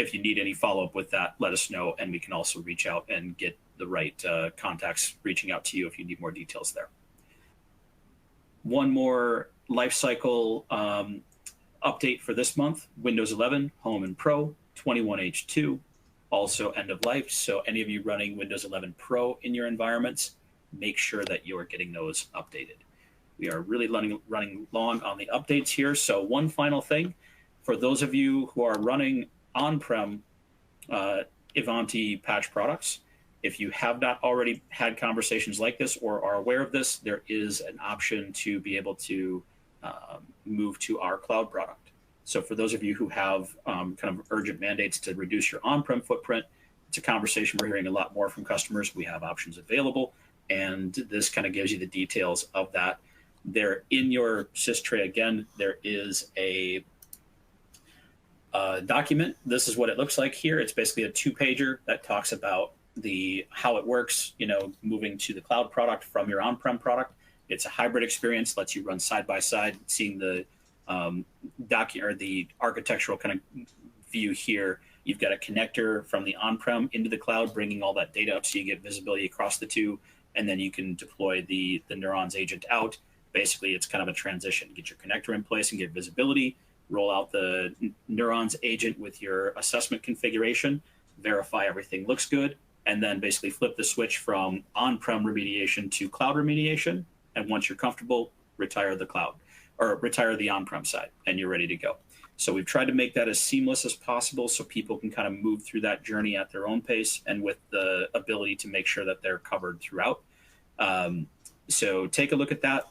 If you need any follow-up with that, let us know, and we can also reach out and get the right contacts reaching out to you if you need more details there. One more lifecycle update for this month: Windows 11 Home and Pro 21H2, also end of life. So any of you running Windows 11 Pro in your environments, make sure that you're getting those updated. We are really running long on the updates here. So one final thing, for those of you who are running on-prem Ivanti patch products, if you have not already had conversations like this or are aware of this, there is an option to be able to move to our cloud product. So for those of you who have kind of urgent mandates to reduce your on-prem footprint, it's a conversation we're hearing a lot more from customers. We have options available, and this kind of gives you the details of that. There in your sys tray, again, there is a document. This is what it looks like here. It's basically a 2-pager that talks about how it works, moving to the cloud product from your on-prem product. It's a hybrid experience, lets you run side by side, seeing the the architectural kind of view here. You've got a connector from the on-prem into the cloud, bringing all that data up so you get visibility across the two, and then you can deploy the Neurons agent out. Basically, it's kind of a transition. Get your connector in place and get visibility, roll out the Neurons agent with your assessment configuration, verify everything looks good, and then basically flip the switch from on-prem remediation to cloud remediation. And once you're comfortable, retire the cloud or retire the on-prem side, and you're ready to go. So we've tried to make that as seamless as possible so people can kind of move through that journey at their own pace and with the ability to make sure that they're covered throughout. So take a look at that.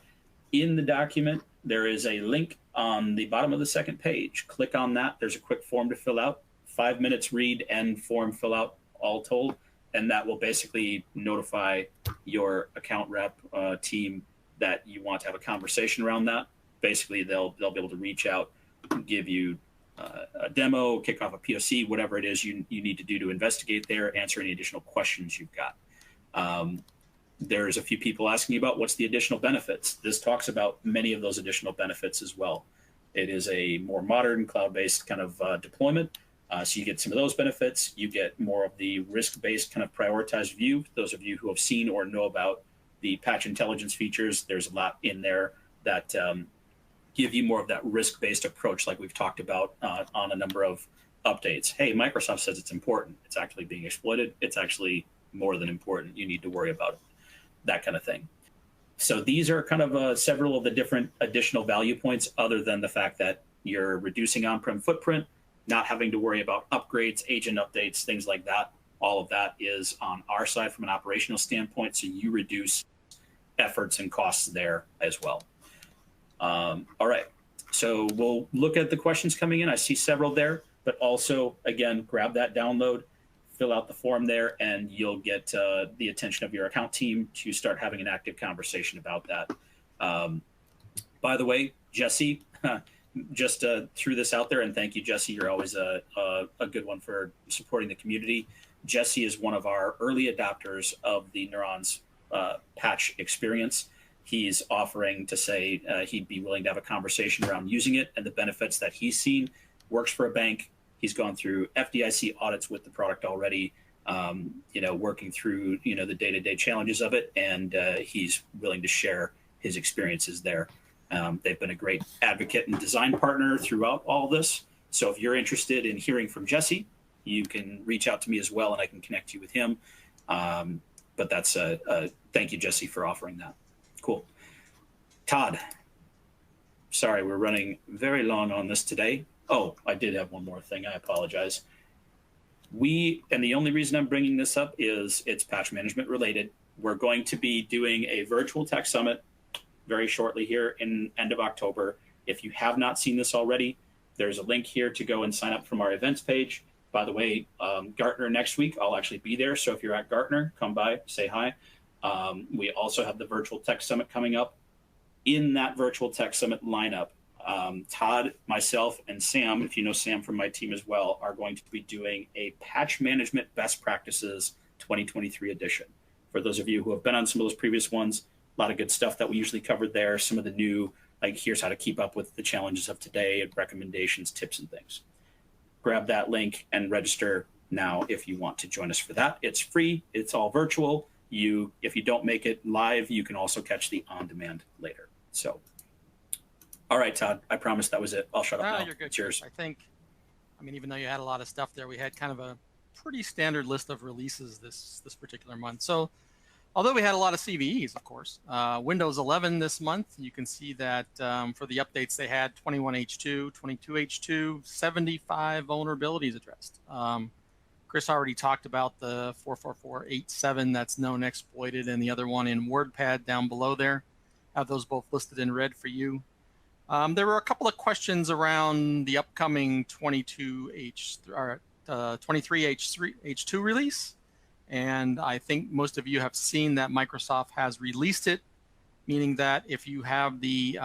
In the document, there is a link on the bottom of the second page. Click on that. There's a quick form to fill out. 5 minutes read and form fill out all told. And that will basically notify your account rep team that you want to have a conversation around that. Basically, they'll be able to reach out, give you a demo, kick off a POC, whatever it is you need to do to investigate there, answer any additional questions you've got. There's a few people asking about what's the additional benefits. This talks about many of those additional benefits as well. It is a more modern cloud-based kind of deployment. So you get some of those benefits. You get more of the risk-based kind of prioritized view. Those of you who have seen or know about the patch intelligence features, there's a lot in there that give you more of that risk-based approach like we've talked about on a number of updates. Hey, Microsoft says it's important. It's actually being exploited. It's actually more than important. You need to worry about it. That kind of thing. So these are kind of several of the different additional value points other than the fact that you're reducing on-prem footprint, not having to worry about upgrades, agent updates, things like that. All of that is on our side from an operational standpoint, so you reduce efforts and costs there as well. All right, so we'll look at the questions coming in. I see several there, but also, again, grab that download, fill out the form there, and you'll get the attention of your account team to start having an active conversation about that. By the way, Jesse, just threw this out there, and thank you, Jesse. You're always a good one for supporting the community. Jesse is one of our early adopters of the Neurons patch experience. He's offering to say he'd be willing to have a conversation around using it and the benefits that he's seen. Works for a bank. He's gone through FDIC audits with the product already, working through, the day-to-day challenges of it, and he's willing to share his experiences there. They've been a great advocate and design partner throughout all this. So if you're interested in hearing from Jesse, you can reach out to me as well, and I can connect you with him. But that's thank you, Jesse, for offering that. Cool. Todd, sorry, we're running very long on this today. Oh, I did have one more thing. I apologize. And the only reason I'm bringing this up is it's patch management related. We're going to be doing a virtual tech summit very shortly here in end of October. If you have not seen this already, there's a link here to go and sign up from our events page. By the way, Gartner next week, I'll actually be there. So if you're at Gartner, come by, say hi. We also have the virtual tech summit coming up. In that virtual tech summit lineup, Todd, myself, and Sam, if you know Sam from my team as well, are going to be doing a patch management best practices 2023 edition. For those of you who have been on some of those previous ones, a lot of good stuff that we usually covered there. Some of the new, like here's how to keep up with the challenges of today and recommendations, tips, and things. Grab that link and register now if you want to join us for that. It's free. It's all virtual. If you don't make it live, you can also catch the on-demand later. So, all right, Todd, I promise that was it. I'll shut up now. You're good. Cheers. Even though you had a lot of stuff there, we had kind of a pretty standard list of releases this particular month. So, although we had a lot of CVEs, of course, Windows 11 this month, you can see that for the updates they had 21H2, 22H2, 75 vulnerabilities addressed. Chris already talked about the 44487 that's known exploited, and the other one in WordPad down below there. Have those both listed in red for you. There were a couple of questions around the upcoming 23H2 release. And I think most of you have seen that Microsoft has released it, meaning that if you have the,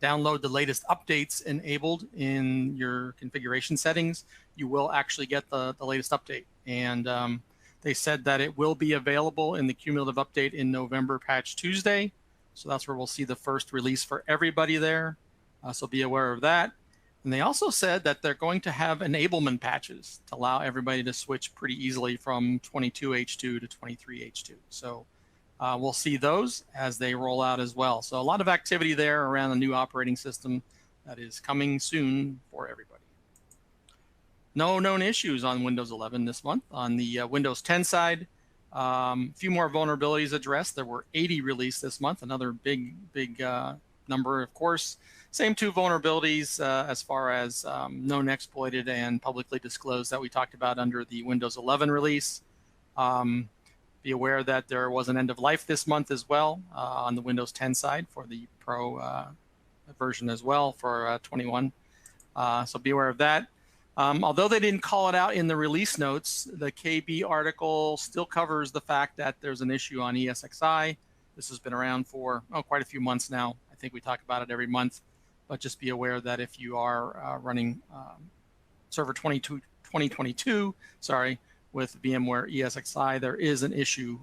download the latest updates enabled in your configuration settings, you will actually get the latest update. And they said that it will be available in the cumulative update in November Patch Tuesday. So that's where we'll see the first release for everybody there. So be aware of that. And they also said that they're going to have enablement patches to allow everybody to switch pretty easily from 22H2 to 23H2. So we'll see those as they roll out as well. So a lot of activity there around the new operating system that is coming soon for everybody. No known issues on Windows 11 this month. On the Windows 10 side, a few more vulnerabilities addressed. There were 80 released this month, another big number, of course. Same two vulnerabilities as far as known exploited and publicly disclosed that we talked about under the Windows 11 release. Be aware that there was an end of life this month as well on the Windows 10 side for the Pro version as well for 21. So be aware of that. Although they didn't call it out in the release notes, the KB article still covers the fact that there's an issue on ESXi. This has been around for quite a few months now. I think we talk about it every month, but just be aware that if you are running Server 2022, with VMware ESXi, there is an issue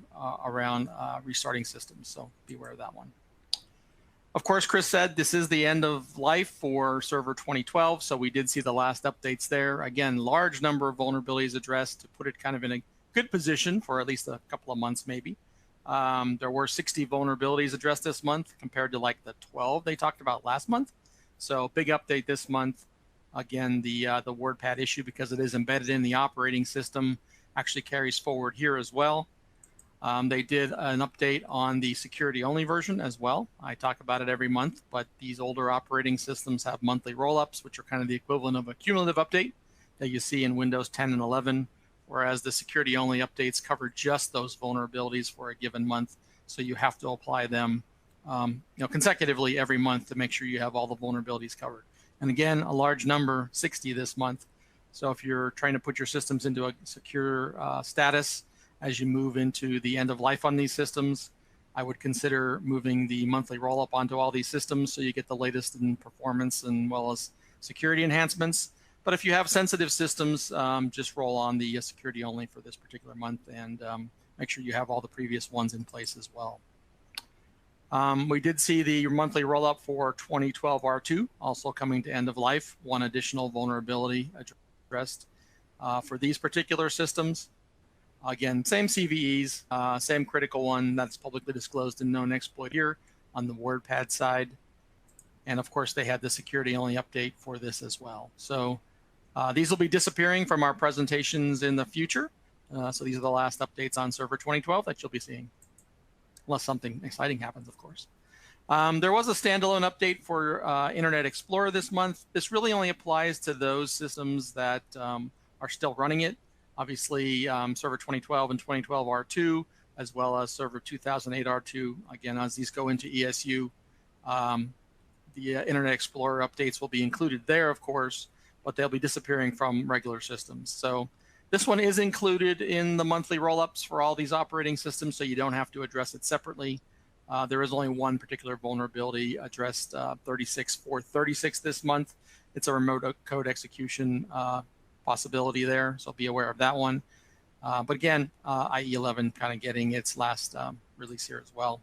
around restarting systems, so be aware of that one. Of course, Chris said this is the end of life for Server 2012, so we did see the last updates there. Again, large number of vulnerabilities addressed to put it kind of in a good position for at least a couple of months maybe. There were 60 vulnerabilities addressed this month compared to like the 12 they talked about last month. So big update this month. Again, the WordPad issue, because it is embedded in the operating system, actually carries forward here as well. They did an update on the security-only version as well. I talk about it every month, but these older operating systems have monthly roll-ups, which are kind of the equivalent of a cumulative update that you see in Windows 10 and 11, whereas the security-only updates cover just those vulnerabilities for a given month. So you have to apply them consecutively every month to make sure you have all the vulnerabilities covered. And again, a large number, 60 this month. So if you're trying to put your systems into a secure status, as you move into the end of life on these systems, I would consider moving the monthly roll-up onto all these systems so you get the latest in performance and well as security enhancements. But if you have sensitive systems, just roll on the security only for this particular month and make sure you have all the previous ones in place as well. We did see the monthly roll-up for 2012 R2 also coming to end of life, one additional vulnerability addressed for these particular systems. Again, same CVEs, same critical one that's publicly disclosed and known exploit here on the WordPad side. And of course, they had the security-only update for this as well. So these will be disappearing from our presentations in the future. So these are the last updates on Server 2012 that you'll be seeing, unless something exciting happens, of course. There was a standalone update for Internet Explorer this month. This really only applies to those systems that are still running it. Obviously, Server 2012 and 2012 R2, as well as Server 2008 R2. Again, as these go into ESU, the Internet Explorer updates will be included there, of course, but they'll be disappearing from regular systems. So this one is included in the monthly roll-ups for all these operating systems, so you don't have to address it separately. There is only one particular vulnerability addressed 36.436 this month. It's a remote code execution possibility there, so be aware of that one. But again, IE11 kind of getting its last release here as well.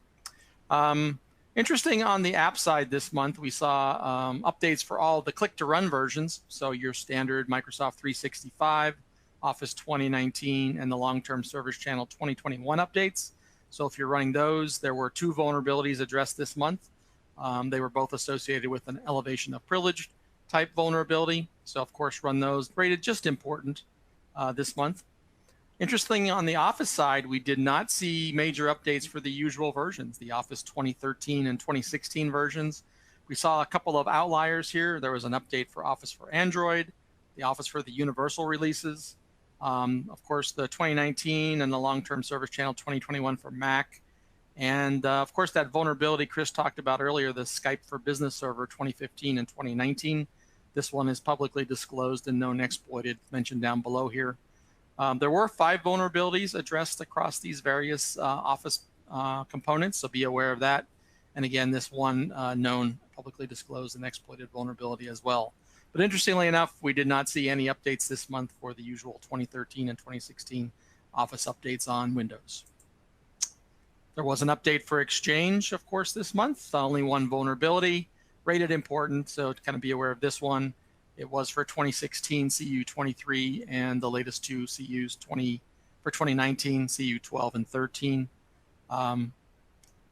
Interesting on the app side this month, we saw updates for all the click-to-run versions. So your standard Microsoft 365, Office 2019, and the long-term Service Channel 2021 updates. So if you're running those, there were 2 vulnerabilities addressed this month. They were both associated with an elevation of privilege type vulnerability. So of course, run those. Rated just important this month. Interesting, on the Office side, we did not see major updates for the usual versions, the Office 2013 and 2016 versions. We saw a couple of outliers here. There was an update for Office for Android, the Office for the Universal releases, of course, the 2019 and the long-term Service Channel 2021 for Mac. And of course, that vulnerability Chris talked about earlier, the Skype for Business Server 2015 and 2019. This one is publicly disclosed and known exploited, mentioned down below here. There were 5 vulnerabilities addressed across these various Office components, so be aware of that. And again, this one known, publicly disclosed and exploited vulnerability as well. But interestingly enough, we did not see any updates this month for the usual 2013 and 2016 Office updates on Windows. There was an update for Exchange, of course, this month. Only one vulnerability, rated important, so to kind of be aware of this one. It was for 2016 CU 23 and the latest 2 CUs for 2019 CU 12 and 13.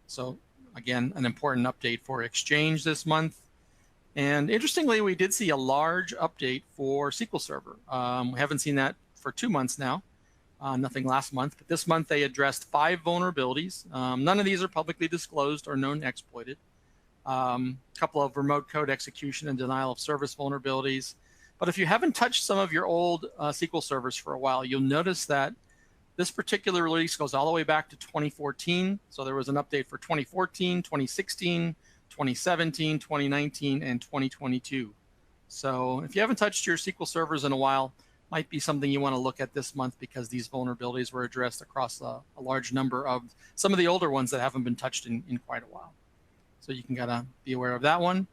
So again, an important update for Exchange this month. And interestingly, we did see a large update for SQL Server. We haven't seen that for 2 months now. Nothing last month, but this month they addressed 5 vulnerabilities. None of these are publicly disclosed or known exploited. A couple of remote code execution and denial of service vulnerabilities. But if you haven't touched some of your old SQL servers for a while, you'll notice that this particular release goes all the way back to 2014. So there was an update for 2014, 2016, 2017, 2019, and 2022. So if you haven't touched your SQL servers in a while, might be something you want to look at this month, because these vulnerabilities were addressed across a large number of some of the older ones that haven't been touched in quite a while. So you can kind of be aware of that one.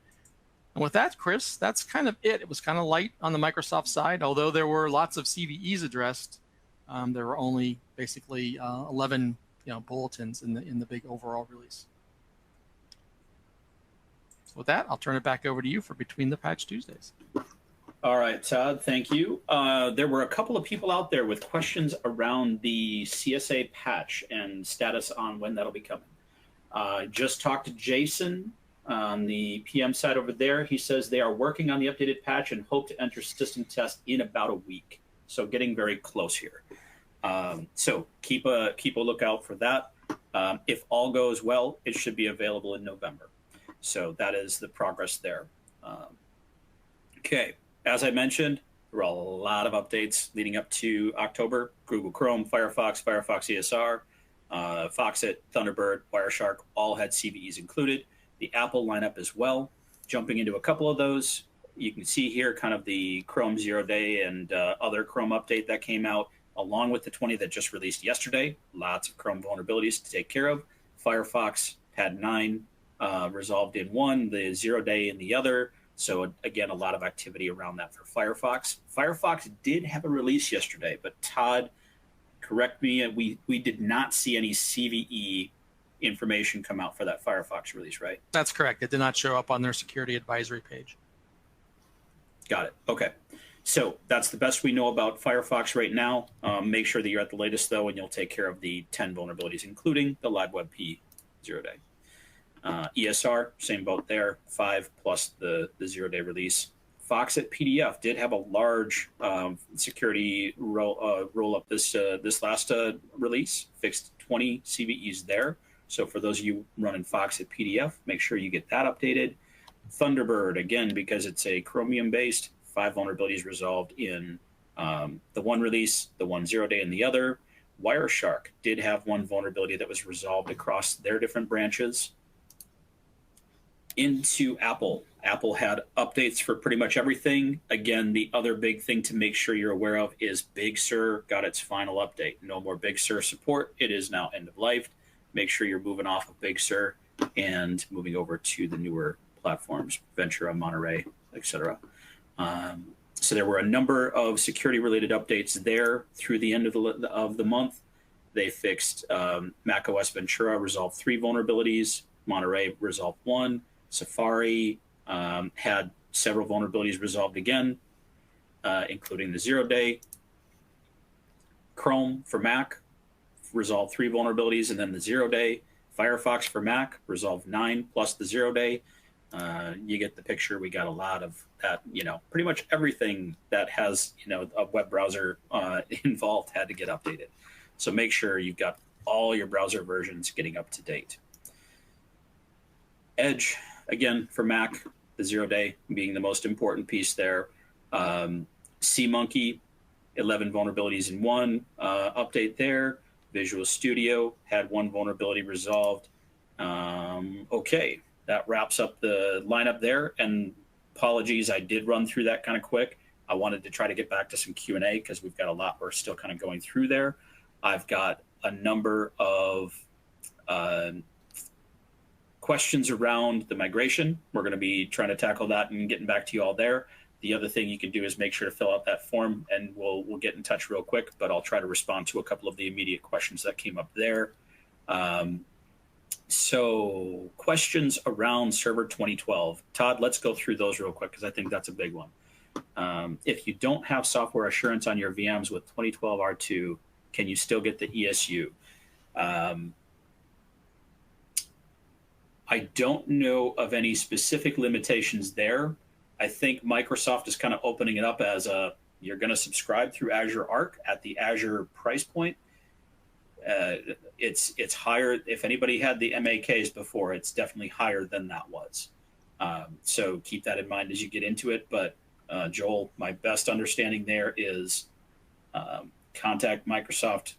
And with that, Chris, that's kind of it. It was kind of light on the Microsoft side, although there were lots of CVEs addressed. There were only basically 11 bulletins in the big overall release. So with that, I'll turn it back over to you for Between the Patch Tuesdays. All right, Todd, thank you. There were a couple of people out there with questions around the CSA patch and status on when that'll be coming. Just talked to Jason on the PM side over there. He says they are working on the updated patch and hope to enter system test in about a week. So getting very close here. So keep a lookout for that. If all goes well, it should be available in November. So that is the progress there. Okay. As I mentioned, there were a lot of updates leading up to October. Google Chrome, Firefox, Firefox ESR, Foxit, Thunderbird, Wireshark all had CVEs included. The Apple lineup as well. Jumping into a couple of those, you can see here kind of the Chrome 0-day and other Chrome update that came out, along with the 20 that just released yesterday. Lots of Chrome vulnerabilities to take care of. Firefox had 9 resolved in one, the 0-day in the other. So again, a lot of activity around that for Firefox. Firefox did have a release yesterday, but Todd, correct me, we did not see any CVE information come out for that Firefox release, right? That's correct. It did not show up on their security advisory page. Got it. Okay. So that's the best we know about Firefox right now. Make sure that you're at the latest, though, and you'll take care of the 10 vulnerabilities, including the LiveWebP 0-day. ESR, same boat there, 5 plus the 0-day release. Foxit PDF did have a large security roll up this last release, fixed 20 CVEs there. So for those of you running Foxit PDF, make sure you get that updated. Thunderbird, again, because it's a Chromium based, 5 vulnerabilities resolved in the one release, the one 0-day in the other. Wireshark did have 1 vulnerability that was resolved across their different branches. Into Apple. Apple had updates for pretty much everything. Again, the other big thing to make sure you're aware of is Big Sur got its final update. No more Big Sur support. It is now end of life. Make sure you're moving off of Big Sur and moving over to the newer platforms, Ventura, Monterey, etc. So there were a number of security-related updates there through the end of the month. They fixed macOS Ventura, resolved 3 vulnerabilities. Monterey resolved 1. Safari had several vulnerabilities resolved again, including the 0-day. Chrome for Mac resolved 3 vulnerabilities and then the 0-day. Firefox for Mac resolved 9 plus the 0-day. You get the picture. We got a lot of that, pretty much everything that has, a web browser involved had to get updated. So make sure you've got all your browser versions getting up to date. Edge, again, for Mac, the 0-day being the most important piece there. SeaMonkey, 11 vulnerabilities in 1 update there. Visual Studio had 1 vulnerability resolved. Okay, that wraps up the lineup there. And apologies, I did run through that kind of quick. I wanted to try to get back to some Q&A because we've got a lot we're still kind of going through there. I've got a number of questions around the migration. We're going to be trying to tackle that and getting back to you all there. The other thing you can do is make sure to fill out that form, and we'll get in touch real quick, but I'll try to respond to a couple of the immediate questions that came up there. So questions around Server 2012. Todd, let's go through those real quick because I think that's a big one. If you don't have software assurance on your VMs with 2012 R2, can you still get the ESU? I don't know of any specific limitations there. I think Microsoft is kind of opening it up as you're going to subscribe through Azure Arc at the Azure price point. It's higher. If anybody had the MAKs before, it's definitely higher than that was. So keep that in mind as you get into it. But Joel, my best understanding there is contact Microsoft.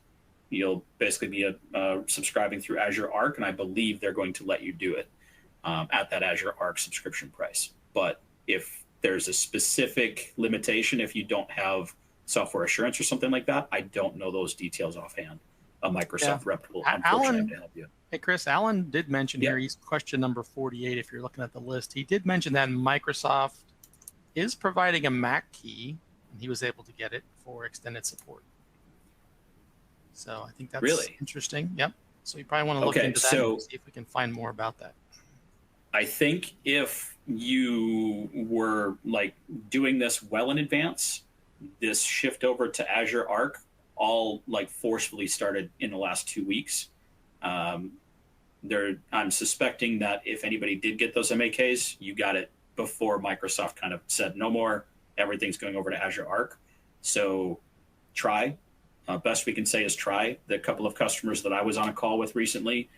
You'll basically be subscribing through Azure Arc, and I believe they're going to let you do it at that Azure Arc subscription price. But if there's a specific limitation, if you don't have software assurance or something like that, I don't know those details offhand. A Microsoft rep will unfortunately have to help you. Hey, Chris, Alan did mention here, he's question number 48, if you're looking at the list. He did mention that Microsoft is providing a Mac key, and he was able to get it for extended support. So I think that's really interesting. Yep. So you probably want to look into that and see if we can find more about that. I think if you were like doing this well in advance, this shift over to Azure Arc all like forcefully started in the last 2 weeks. I'm suspecting that if anybody did get those MAKs, you got it before Microsoft kind of said no more, everything's going over to Azure Arc. So try. Best we can say is try. The couple of customers that I was on a call with recently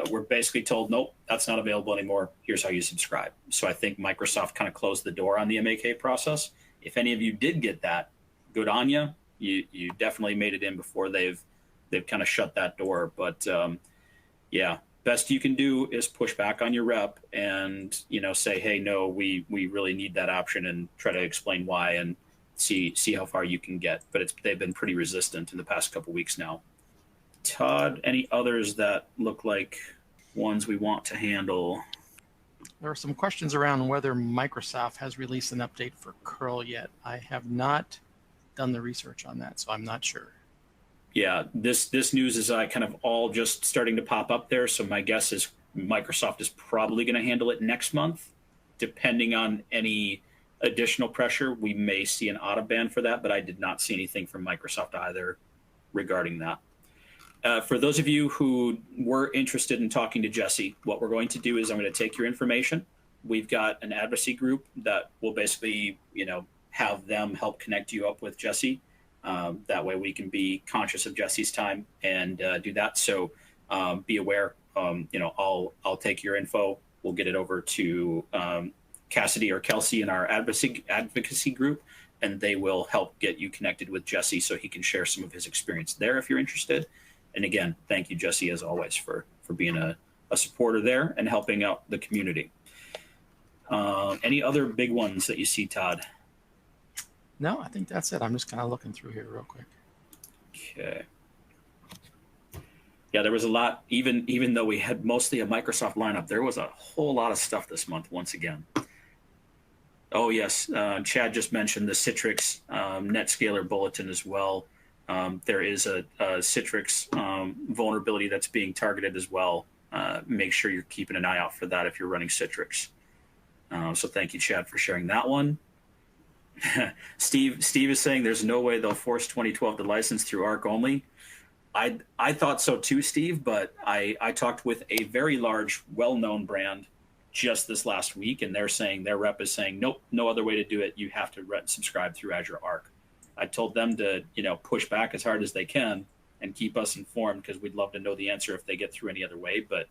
were basically told, nope, that's not available anymore. Here's how you subscribe. So I think Microsoft kind of closed the door on the MAK process. If any of you did get that, good on you. You definitely made it in before they've kind of shut that door. But yeah, best you can do is push back on your rep and say, hey, no, we really need that option, and try to explain why and see how far you can get. But they've been pretty resistant in the past couple weeks now. Todd, any others that look like ones we want to handle? There are some questions around whether Microsoft has released an update for curl yet. I have not done the research on that, so I'm not sure. Yeah, this news is kind of all just starting to pop up there. So my guess is Microsoft is probably going to handle it next month. Depending on any additional pressure, we may see an auto ban for that, but I did not see anything from Microsoft either regarding that. For those of you who were interested in talking to Jesse, what we're going to do is I'm going to take your information. We've got an advocacy group that will basically, have them help connect you up with Jesse. That way we can be conscious of Jesse's time and do that. So be aware, I'll take your info. We'll get it over to Cassidy or Kelsey in our advocacy group, and they will help get you connected with Jesse so he can share some of his experience there if you're interested. And again, thank you, Jesse, as always, for being a supporter there and helping out the community. Any other big ones that you see, Todd? No, I think that's it. I'm just kind of looking through here real quick. Okay. Yeah, there was a lot, even though we had mostly a Microsoft lineup, there was a whole lot of stuff this month once again. Oh, yes. Chad just mentioned the Citrix NetScaler bulletin as well. There is a Citrix vulnerability that's being targeted as well. Make sure you're keeping an eye out for that if you're running Citrix. So thank you, Chad, for sharing that one. Steve is saying there's no way they'll force 2012 to license through Arc only. I thought so too, Steve, but I talked with a very large, well-known brand just this last week, and their rep is saying, nope, no other way to do it. You have to subscribe through Azure Arc. I told them to, push back as hard as they can and keep us informed, because we'd love to know the answer if they get through any other way. But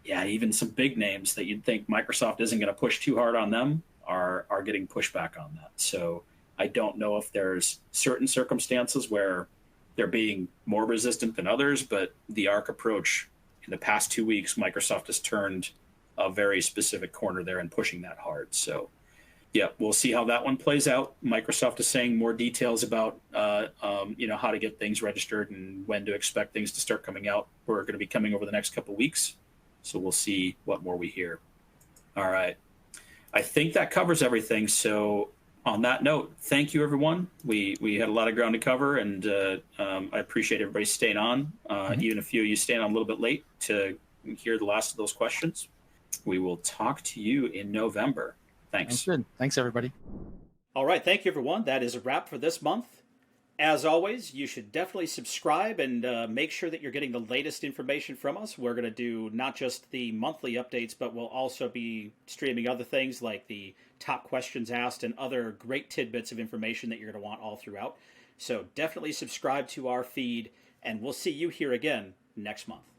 yeah, even some big names that you'd think Microsoft isn't going to push too hard on them are getting pushback on that. So I don't know if there's certain circumstances where they're being more resistant than others, but the Arc approach in the past 2 weeks, Microsoft has turned a very specific corner there and pushing that hard. So yeah, we'll see how that one plays out. Microsoft is saying more details about, how to get things registered and when to expect things to start coming out. We're going to be coming over the next couple of weeks. So we'll see what more we hear. All right. I think that covers everything. So on that note, thank you, everyone. We had a lot of ground to cover, and I appreciate everybody staying on, even a few of you staying on a little bit late to hear the last of those questions. We will talk to you in November. Thanks. Sounds good. Thanks, everybody. All right. Thank you, everyone. That is a wrap for this month. as always, you should definitely subscribe and make sure that you're getting the latest information from us. We're going to do not just the monthly updates, but we'll also be streaming other things like the top questions asked and other great tidbits of information that you're going to want all throughout. So definitely subscribe to our feed, and we'll see you here again next month.